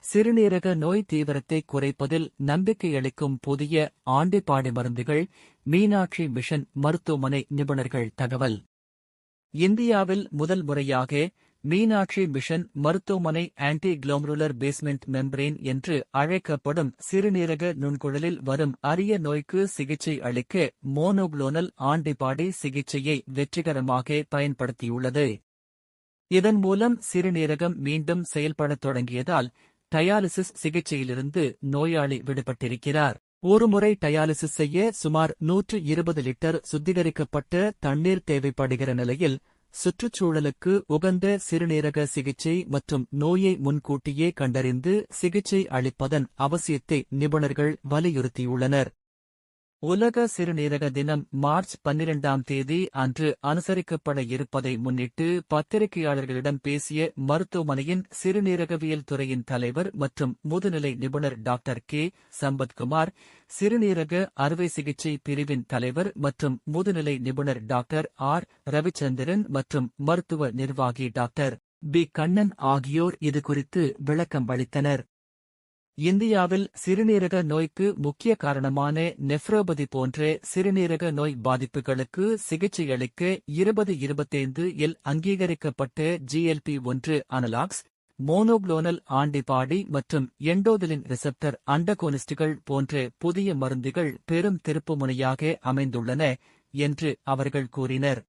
சிறுநீரக நோய் தீவிரத்தை குறைப்பதில் நம்பிக்கையளிக்கும் புதிய ஆன்டிபாடி மருந்துகள். மீனாட்சி மிஷன் மருத்துவமனை நிபுணர்கள் தகவல். இந்தியாவில் முதல் முறையாக மீனாட்சி மிஷன் மருத்துவமனை ஆன்டி குளோமருலர் பேஸ்மெண்ட் மெம்பரேன் என்று அழைக்கப்படும் சிறுநீரக நுண்குழலில் வரும் அரிய நோய்க்கு சிகிச்சை அளிக்க மோனோகுளோனல் ஆன்டிபாடி சிகிச்சையை வெற்றிகரமாக பயன்படுத்தியுள்ளது. இதன் மூலம் சிறுநீரகம் மீண்டும் செயல்படத் தொடங்கியதால் டயாலிசிஸ் சிகிச்சையிலிருந்து நோயாளி விடுபட்டிருக்கிறார். ஒருமுறை டயாலிசிஸ் செய்ய சுமார் 120 லிட்டர் சுத்திகரிக்கப்பட்ட தண்ணீர் தேவைப்படுகிற நிலையில் சுற்றுச்சூழலுக்கு உகந்த சிறுநீரக சிகிச்சை மற்றும் நோயை முன்கூட்டியே கண்டறிந்து சிகிச்சை அளிப்பதன் அவசியத்தை நிபுணர்கள் வலியுறுத்தியுள்ளனர். உலக சிறுநீரக தினம் மார்ச் 12ஆம் தேதி அன்று அனுசரிக்கப்பட இருப்பதை முன்னிட்டு பத்திரிகையாளர்களிடம் பேசிய மருத்துவமனையின் சிறுநீரகவியல் துறையின் தலைவர் மற்றும் முதுநிலை நிபுணர் டாக்டர் கே. சம்பத்குமார், சிறுநீரக அறுவை சிகிச்சை பிரிவின் தலைவர் மற்றும் முதுநிலை நிபுணர் டாக்டர் ஆர். ரவிச்சந்திரன் மற்றும் மருத்துவ நிர்வாகி டாக்டர் பி. கண்ணன் ஆகியோர் இதுகுறித்து விளக்கம் அளித்தனர். இந்தியாவில் சிறுநீரக நோய்க்கு முக்கிய காரணமான நெஃப்ரோபதி போன்ற சிறுநீரக நோய் பாதிப்புகளுக்கு சிகிச்சையளிக்க 2025 இல் அங்கீகரிக்கப்பட்ட GLP-1 அனலாக்ஸ், மோனோகுளோனல் ஆன்டிபாடி மற்றும் எண்டோதலின் ரிசெப்டர் அண்டகோனிஸ்டுகள் போன்ற புதிய மருந்துகள் பெரும் திருப்புமுனையாக அமைந்துள்ளன என்று அவர்கள் கூறினர்.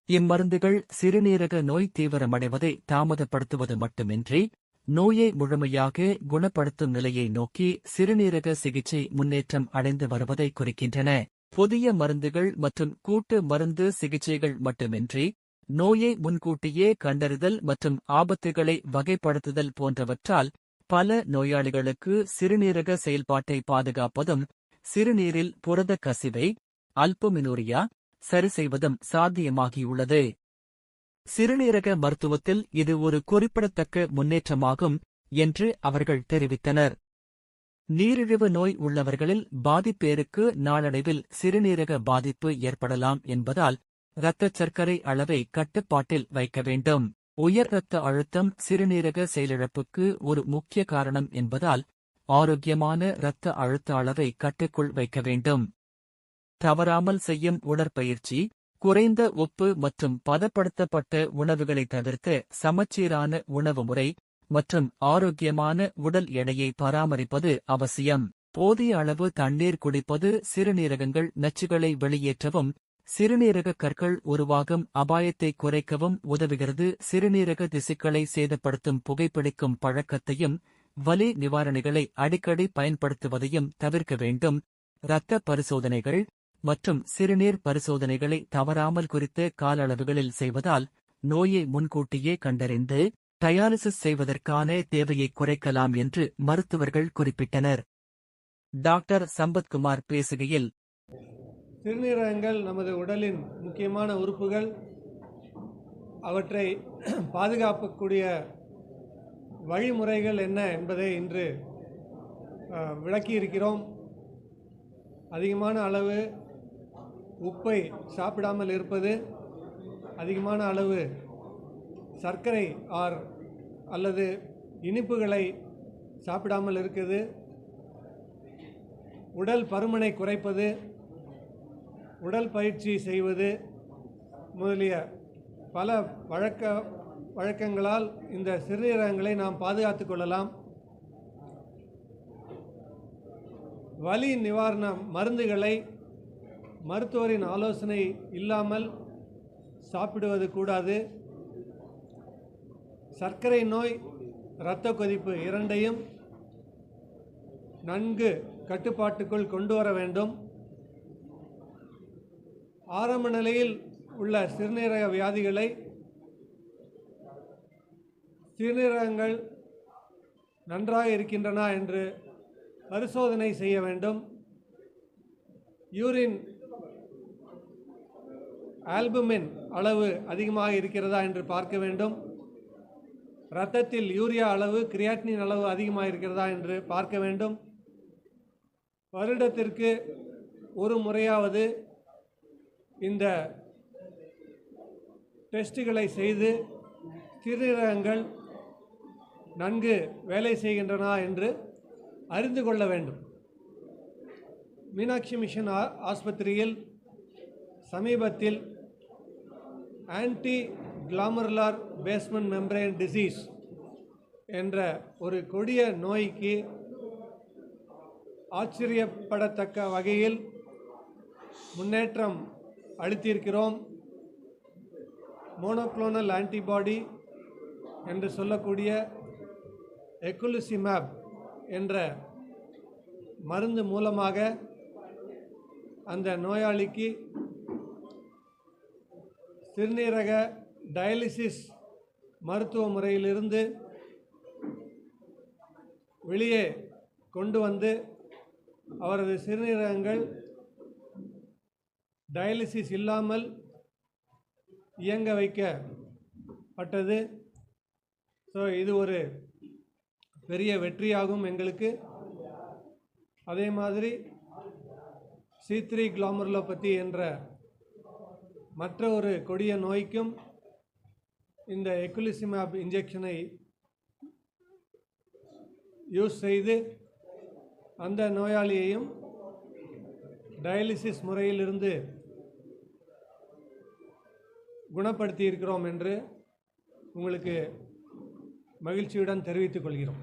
இம்மருந்துகள் சிறுநீரக நோய் தீவிரமடைவதை தாமதப்படுத்துவது மட்டுமின்றி நோயை முழுமையாக குணப்படுத்தும் நிலையை நோக்கி சிறுநீரக சிகிச்சை முன்னேற்றம் அடைந்து வருவதை குறிக்கின்றன. புதிய மருந்துகள் மற்றும் கூட்டு மருந்து சிகிச்சைகள் மட்டுமின்றி நோயை முன்கூட்டியே கண்டறிதல் மற்றும் ஆபத்துகளை வகைப்படுத்துதல் போன்றவற்றால் பல நோயாளிகளுக்கு சிறுநீரக செயல்பாட்டை பாதுகாப்பதும் சிறுநீரில் புரத கசிவை அல்புமினூரியா சரி செய்வதும் சாத்தியமாகியுள்ளது. சிறுநீரக மருத்துவத்தில் இது ஒரு குறிப்பிடத்தக்க முன்னேற்றமாகும் என்று அவர்கள் தெரிவித்தனர். நீரிழிவு நோய் உள்ளவர்களில் பாதிப்பேருக்கு நாளடைவில் சிறுநீரக பாதிப்பு ஏற்படலாம் என்பதால் இரத்தச் சர்க்கரை அளவை கட்டுப்பாட்டில் வைக்க வேண்டும். உயர் இரத்த அழுத்தம் சிறுநீரக செயலிழப்புக்கு ஒரு முக்கிய காரணம் என்பதால் ஆரோக்கியமான இரத்த அழுத்த அளவை கட்டுக்குள் வைக்க வேண்டும். தவறாமல் செய்யும் உடற்பயிற்சி, குறைந்த உப்பு மற்றும் பதப்படுத்தப்பட்ட உணவுகளை தவிர்த்த சமச்சீரான உணவு முறை மற்றும் ஆரோக்கியமான உடல் எடையை பராமரிப்பது அவசியம். போதிய அளவு தண்ணீர் குடிப்பது சிறுநீரகங்கள் நச்சுகளை வெளியேற்றவும் சிறுநீரக கற்கள் உருவாகும் அபாயத்தை குறைக்கவும் உதவுகிறது. சிறுநீரக திசுக்களை சேதப்படுத்தும் புகைப்பிடிக்கும் பழக்கத்தையும் வலி நிவாரணிகளை அடிக்கடி பயன்படுத்துவதையும் தவிர்க்க வேண்டும். இரத்த பரிசோதனைகள் மற்றும் சிறுநீர் பரிசோதனைகளை தவறாமல் குறித்த கால அளவுகளில் செய்வதால் நோயை முன்கூட்டியே கண்டறிந்து டயாலிசிஸ் செய்வதற்கான தேவையை குறைக்கலாம் என்று மருத்துவர்கள் குறிப்பிட்டனர். டாக்டர் சம்பத்குமார் பேசுகையில், சிறுநீரகங்கள் நமது உடலின் முக்கியமான உறுப்புகள். அவற்றை பாதுகாக்கக்கூடிய வழிமுறைகள் என்ன என்பதை இன்று விளக்கியிருக்கிறோம். அதிகமான அளவு உப்பை சாப்பிடாமல் இருப்பது, அதிகமான அளவு சர்க்கரை அல்லது இனிப்புகளை சாப்பிடாமல் இருக்குது, உடல் பருமனை குறைப்பது, உடல் பயிற்சி செய்வது முதலிய பல வழக்கங்களால் இந்த சிறுநீரகங்களை நாம் பாதுகாத்து கொள்ளலாம். வலி நிவாரண மருந்துகளை மருத்துவரின் ஆலோசனை இல்லாமல் சாப்பிடுவது கூடாது. சர்க்கரை நோய், இரத்த கொதிப்பு இரண்டையும் நன்கு கட்டுப்பாட்டுக்குள் கொண்டு வர வேண்டும். ஆரம்ப நிலையில் உள்ள சிறுநீரக வியாதிகளை சிறுநீரகங்கள் நன்றாக இருக்கின்றன என்று பரிசோதனை செய்ய வேண்டும். யூரின் ஆல்புமின் அளவு அதிகமாக இருக்கிறதா என்று பார்க்க வேண்டும். இரத்தத்தில் யூரியா அளவு, கிரியாட்டினின் அளவு அதிகமாக இருக்கிறதா என்று பார்க்க வேண்டும். வருடத்திற்கு ஒரு முறையாவது இந்த டெஸ்டுகளை செய்து சிறுநீரகங்கள் நன்கு வேலை செய்கின்றன என்று அறிந்து கொள்ள வேண்டும். மீனாட்சி மிஷன் ஆஸ்பத்திரியில் சமீபத்தில் ஆன்டி கிளாமருலார் பேஸ்மெண்ட் மெம்பரேன் டிசீஸ் என்ற ஒரு கொடிய நோய்க்கு ஆச்சரியப்படத்தக்க வகையில் முன்னேற்றம் அளித்திருக்கிறோம். மோனோக்ளோனல் ஆன்டிபாடி என்று சொல்லக்கூடிய எக்குலிசிமேப் என்ற மருந்து மூலமாக அந்த நோயாளிக்கு சிறுநீரக டயாலிசிஸ் மருத்துவ முறையிலிருந்து வெளியே கொண்டு வந்து அவரது சிறுநீரகங்கள் டயாலிசிஸ் இல்லாமல் இயங்க வைக்கப்பட்டது. இது ஒரு பெரிய வெற்றியாகும் எங்களுக்கு. அதே மாதிரி C3 கிளாமருலோபதி என்ற மற்ற ஒரு கொடிய நோய்க்கும் இந்த எக்குலிசிமேப் இன்ஜெக்ஷனை யூஸ் செய்து அந்த நோயாளியையும் டயாலிசிஸ் முறையிலிருந்து குணப்படுத்தி இருக்கிறோம் என்று உங்களுக்கு மகிழ்ச்சியுடன் தெரிவித்துக் கொள்கிறோம்.